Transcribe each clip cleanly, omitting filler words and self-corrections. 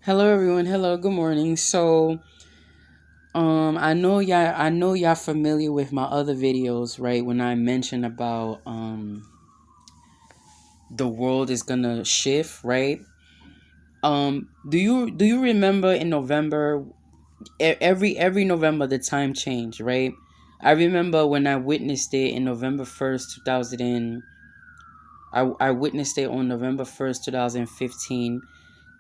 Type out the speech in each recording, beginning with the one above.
Hello everyone. Hello, good morning. I know y'all familiar with my other videos, right? When I mentioned about the world is gonna shift, right? Do you remember in November, every November the time changed, right? I remember when I witnessed it in November 1st, 2000. I witnessed it on November 1st, 2015.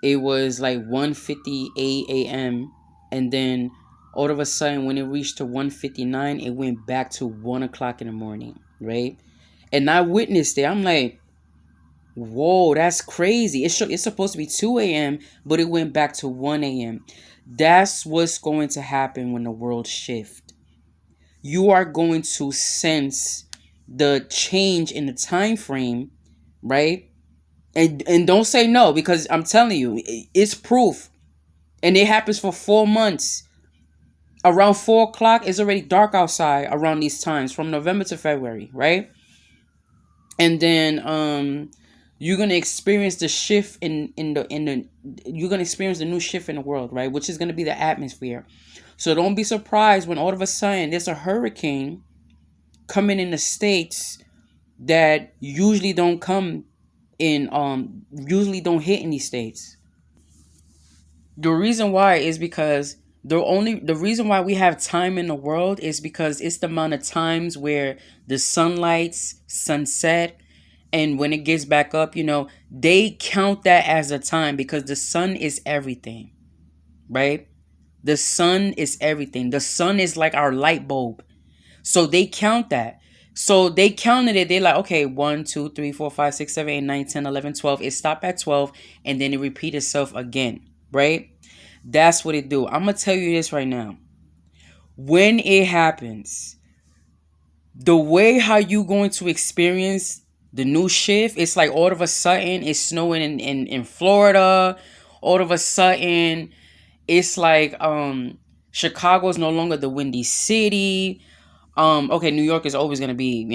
It was like 1:58 a.m. and then all of a sudden when it reached to 1:59, it went back to 1 o'clock in the morning, right? And I witnessed it. I'm like, whoa, that's crazy. It's supposed to be 2 a.m., but it went back to 1 a.m. That's what's going to happen when the world shifts. You are going to sense the change in the time frame, right? And don't say no, because I'm telling you, it's proof. And it happens for 4 months. Around 4 o'clock, it's already dark outside around these times, from November to February, right? And then you're gonna experience the shift in the you're gonna experience the new shift in the world, right? Which is gonna be the atmosphere. So don't be surprised when all of a sudden there's a hurricane coming in the states that usually don't come in usually don't hit in these states. The reason why is because the reason why we have time in the world is because it's the amount of times where the sunlights sunset, and when it gets back up, they count that as a time because the sun is everything, right? The sun is everything. The sun is like our light bulb. So they count that. So they counted it. They're like, okay, 1, 2, 3, 4, 5, 6, 7, 8, 9, 10, 11, 12. It stopped at 12 and then it repeat itself again, right? That's what it do. I'm going to tell you this right now. When it happens, the way how you going to experience the new shift, it's like all of a sudden it's snowing in Florida. All of a sudden it's like Chicago is no longer the windy city. Okay, New York is always gonna be,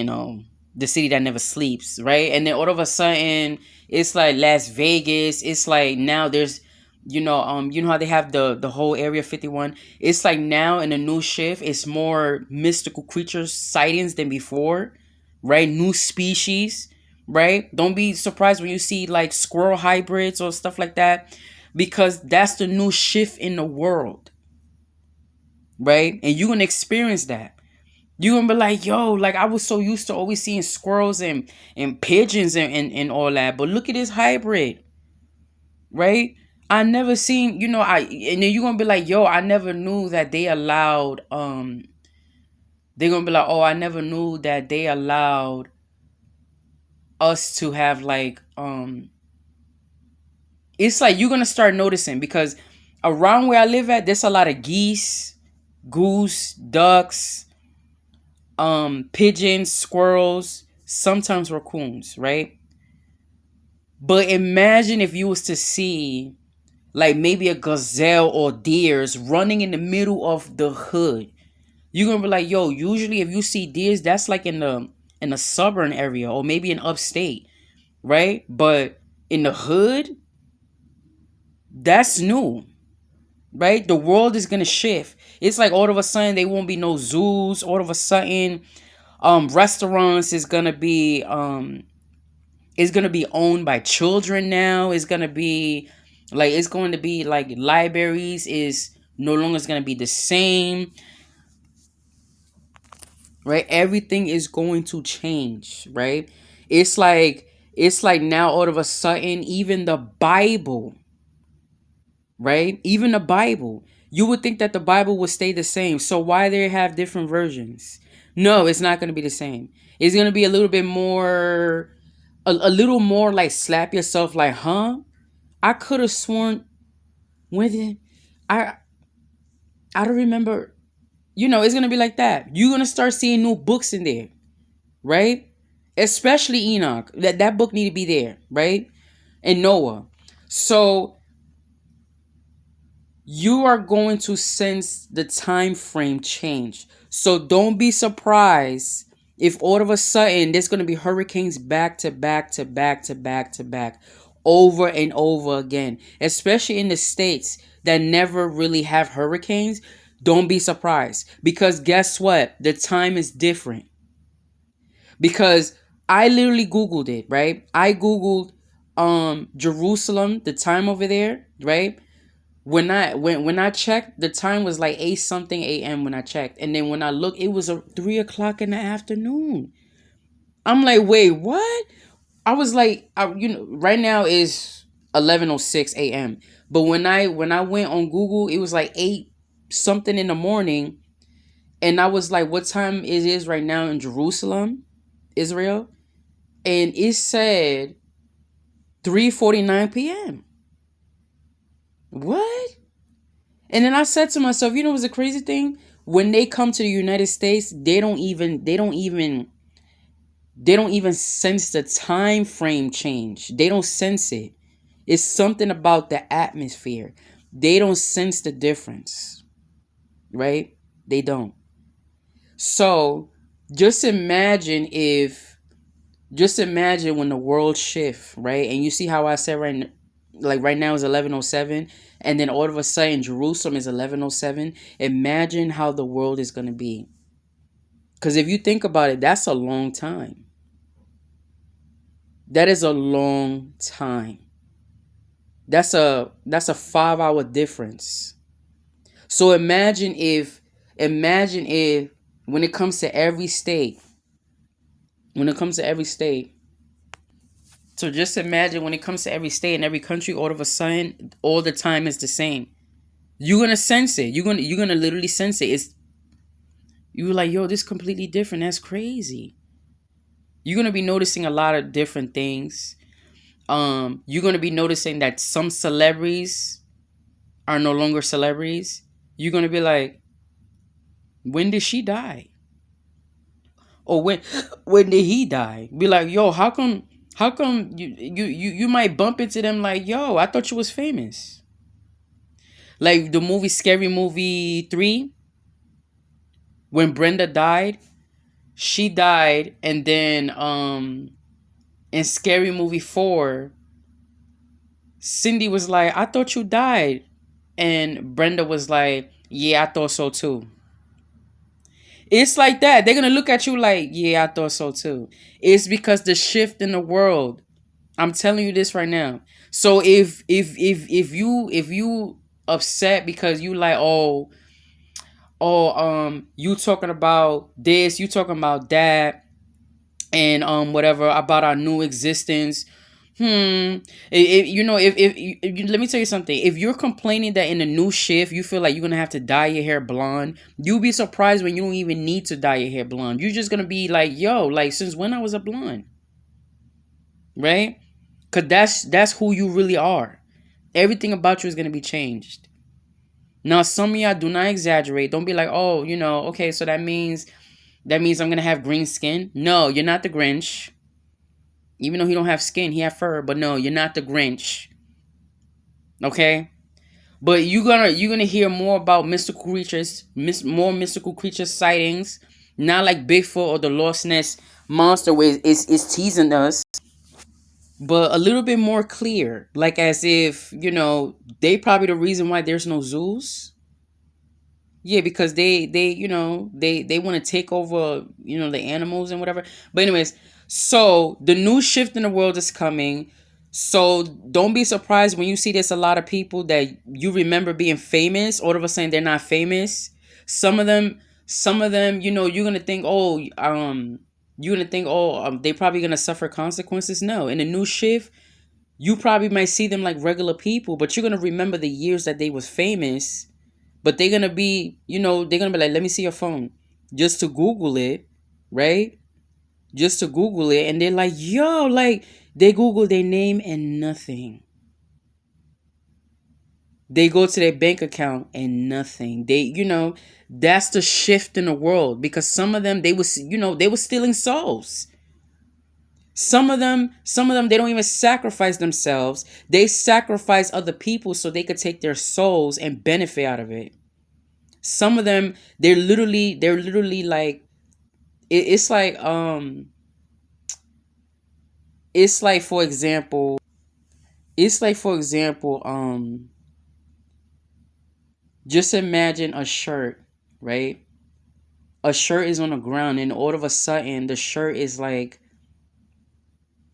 the city that never sleeps, right? And then all of a sudden it's like Las Vegas. It's like now there's, how they have the whole Area 51. It's like now in a new shift, it's more mystical creatures sightings than before, right? New species, right? Don't be surprised when you see like squirrel hybrids or stuff like that, because that's the new shift in the world, right? And you're gonna experience that. You're gonna be like, yo, like I was so used to always seeing squirrels and pigeons and all that. But look at this hybrid, right? I never seen, and then you're gonna be like, yo, I never knew that they allowed they're gonna be like, oh, I never knew that they allowed us to have like it's like you're gonna start noticing, because around where I live at, there's a lot of geese, goose, ducks, pigeons, squirrels, sometimes raccoons, right? But imagine if you was to see like maybe a gazelle or deers running in the middle of the hood. You're gonna be like, yo, usually if you see deers, that's like in the suburban area or maybe in upstate, right? But in the hood, that's new, right? The world is gonna shift. It's like all of a sudden there won't be no zoos. All of a sudden, restaurants is gonna be owned by children now. It's going to be like libraries is no longer gonna be the same, right? Everything is going to change, right? It's like it's like now all of a sudden even the Bible, right? Even the Bible. You would think that the Bible would stay the same. So why they have different versions? No, it's not going to be the same. It's going to be a little bit more a little more like slap yourself like, huh? I could have sworn when did I I don't remember. It's going to be like that. You're going to start seeing new books in there, right? Especially Enoch. That book need to be there, right? And Noah. So you are going to sense the time frame change. So don't be surprised if all of a sudden there's going to be hurricanes back to back to back to back to back. over and over again, especially in the states that never really have hurricanes. Don't be surprised, because guess what? The time is different. Because I literally Googled it, right? I Googled Jerusalem, the time over there, right? When I checked, the time was like 8 something AM when I checked. And then when I looked, it was 3 o'clock in the afternoon. I'm like, wait, what? I was like, right now is 11:06 AM. But when I went on Google, it was like 8 something in the morning. And I was like, what time it is right now in Jerusalem, Israel? And it said 3:49 p.m. What? And then I said to myself, what's the crazy thing? When they come to the United States, they don't even sense the time frame change. They don't sense it. It's something about the atmosphere. They don't sense the difference, right? They don't. So just imagine when the world shift, right? And you see how I said right now is 11:07, and then all of a sudden Jerusalem is 11:07. Imagine how the world is going to be. Because if you think about it, that's a long time. That is a long time. That's a 5-hour difference. So imagine if when it comes to every state, when it comes to every state, so just imagine when it comes to every state and every country, all of a sudden, all the time is the same. You're gonna sense it. You're gonna literally sense it. You're like, yo, this is completely different. That's crazy. You're gonna be noticing a lot of different things. You're gonna be noticing that some celebrities are no longer celebrities. You're gonna be like, when did she die? Or when did he die? Be like, yo, how come you might bump into them like, yo, I thought you was famous. Like the movie Scary Movie 3, when Brenda died, she died, and then in Scary Movie 4, Cindy was like, I thought you died. And Brenda was like, yeah, I thought so too. It's like that. They're gonna look at you like, yeah, I thought so too. It's because the shift in the world. I'm telling you this right now. So if you upset because you like, you talking about this, you talking about that, and whatever about our new existence. Let me tell you something. If you're complaining that in a new shift you feel like you're gonna have to dye your hair blonde, you'll be surprised when you don't even need to dye your hair blonde. You're just gonna be like, yo, like, since when I was a blonde, right? Cause that's who you really are. Everything about you is gonna be changed. Now, some of y'all, do not exaggerate. Don't be like, oh, okay, so that means I'm gonna have green skin. No, you're not the Grinch. Even though he don't have skin, he have fur. But no, you're not the Grinch. Okay? But you're gonna hear more about mystical creatures, more mystical creature sightings. Not like Bigfoot or the Lost Ness monster where is teasing us. But a little bit more clear. Like as if, they probably the reason why there's no zoos. Yeah, because they want to take over, the animals and whatever. But anyways, so the new shift in the world is coming. So don't be surprised when you see there's a lot of people that you remember being famous. All of a sudden they're not famous. Some of them, you're gonna think, they probably gonna suffer consequences. No, in the new shift, you probably might see them like regular people, but you're gonna remember the years that they was famous. But they're gonna be, like, let me see your phone, just to Google it, right? Just to Google it, and they're like, yo, like, they Google their name and nothing. They go to their bank account and nothing. That's the shift in the world, because some of them, they were stealing souls. Some of them, they don't even sacrifice themselves. They sacrifice other people so they could take their souls and benefit out of it. Some of them, they're literally like, it's like, for example, It's like, for example, just imagine a shirt, right? A shirt is on the ground, and all of a sudden, the shirt is like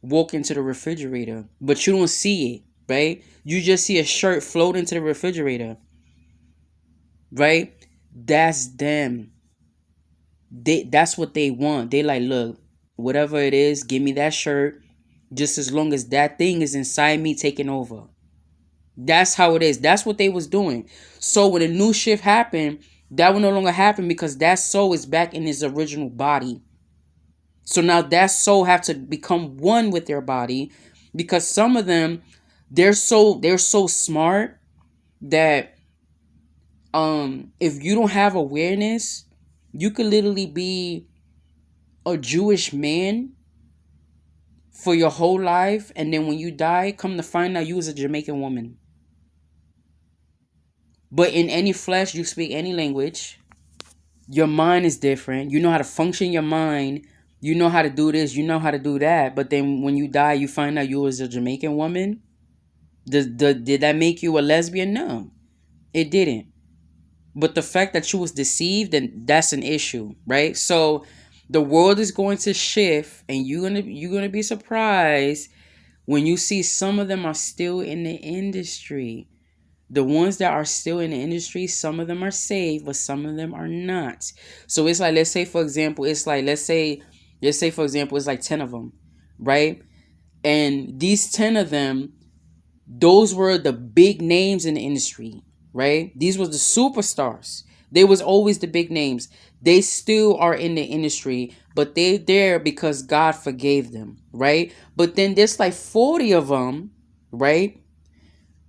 walking to the refrigerator, but you don't see it, right? You just see a shirt float into the refrigerator, right? That's them. That's what they want. They like, look, whatever it is, give me that shirt. Just as long as that thing is inside me taking over. That's how it is. That's what they was doing. So when a new shift happened, that will no longer happen because that soul is back in his original body. So now that soul have to become one with their body, because some of them, they're so smart that if you don't have awareness, you could literally be a Jewish man for your whole life, and then when you die, come to find out you was a Jamaican woman. But in any flesh, you speak any language. Your mind is different. You know how to function your mind. You know how to do this. You know how to do that. But then when you die, you find out you was a Jamaican woman. Did that make you a lesbian? No, it didn't. But the fact that you was deceived, then that's an issue, right? So the world is going to shift, and you're gonna be surprised when you see some of them are still in the industry. The ones that are still in the industry, some of them are saved, but some of them are not. So it's like, let's say for example, for example, it's like 10 of them, right? And these 10 of them, those were the big names in the industry, right? These was the superstars. They was always the big names. They still are in the industry, but they there because God forgave them, right? But then there's like 40 of them, right?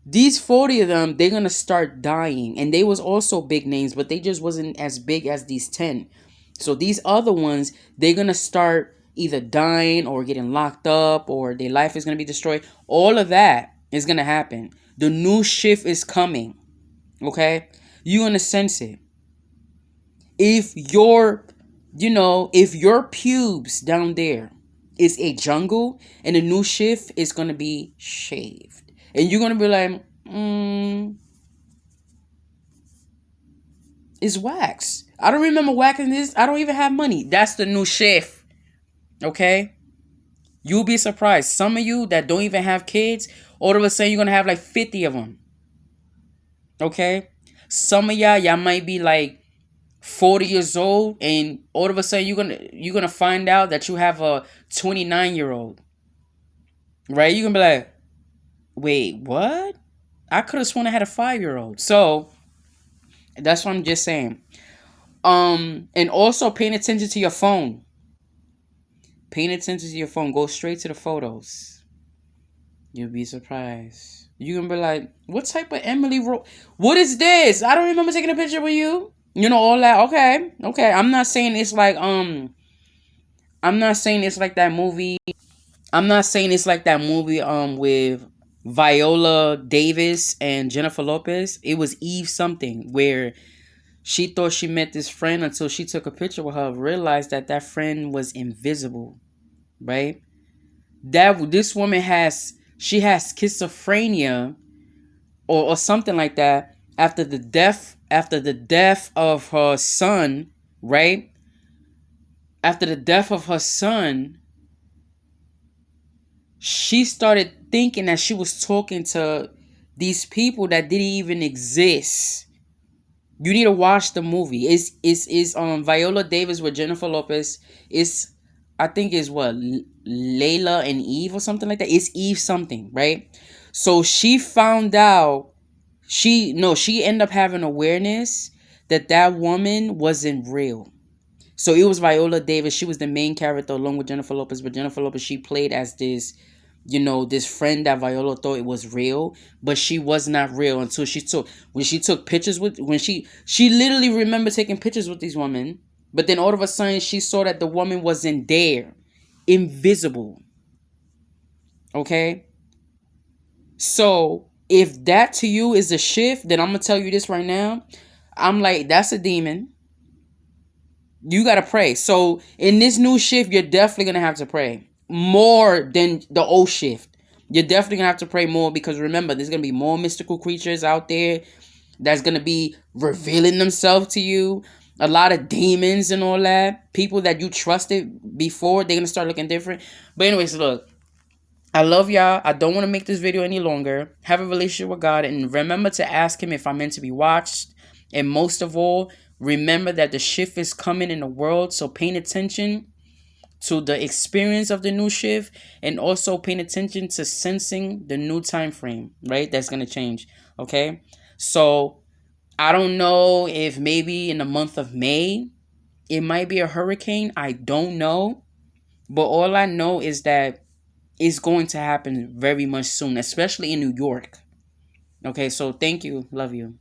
These 40 of them, they're gonna start dying, and they was also big names, but they just wasn't as big as these 10. So these other ones, they're gonna start either dying or getting locked up, or their life is gonna be destroyed. All of that is gonna happen. The new shift is coming. Okay, you're gonna sense it. If your pubes down there is a jungle, and the new shift is gonna be shaved, and you're gonna be like, it's wax. I don't remember waxing this. I don't even have money. That's the new shift. Okay, you'll be surprised. Some of you that don't even have kids, all of a sudden you're gonna have like 50 of them. Okay, some of y'all might be like 40 years old, and all of a sudden you're gonna find out that you have a 29-year-old, right? You're gonna be like, wait, what? I could have sworn I had a 5-year-old. So that's what I'm just saying. And also paying attention to your phone. Paying attention to your phone. Go straight to the photos. You'll be surprised. You're gonna be like, what type of Emily Rose? What is this? I don't remember taking a picture with you. You know, all that. Okay. I'm not saying it's like I'm not saying it's like that movie. I'm not saying it's like that movie with Viola Davis and Jennifer Lopez. It was Eve something, where she thought she met this friend until she took a picture with her, realized that that friend was invisible, right? That this woman has schizophrenia, or something like that, after the death of her son, right? After the death of her son, she started thinking that she was talking to these people that didn't even exist. You need to watch the movie. It's Viola Davis with Jennifer Lopez. It's, I think it's what, Layla and Eve or something like that. It's Eve something, right? So she found out, she ended up having awareness that that woman wasn't real. So it was Viola Davis. She was the main character along with Jennifer Lopez. But Jennifer Lopez, she played as this, this friend that Viola thought it was real, but she was not real until when she took pictures with, when she literally remembered taking pictures with these women. But then all of a sudden she saw that the woman wasn't there, invisible. Okay? So if that to you is a shift, then I'm going to tell you this right now. I'm like, that's a demon. You got to pray. So in this new shift, you're definitely going to have to pray more than the old shift. You're definitely gonna have to pray more, because remember, there's gonna be more mystical creatures out there that's gonna be revealing themselves to you. A lot of demons and all that. People that you trusted before, they're gonna start looking different. But anyways, look, I love y'all. I don't want to make this video any longer. Have a relationship with God, and remember to ask Him if I'm meant to be watched. And most of all, remember that the shift is coming in the world. So paying attention to the experience of the new shift, and also paying attention to sensing the new time frame, right? That's gonna change. Okay. So I don't know if maybe in the month of May it might be a hurricane. I don't know. But all I know is that it's going to happen very much soon, especially in New York. Okay, so thank you. Love you.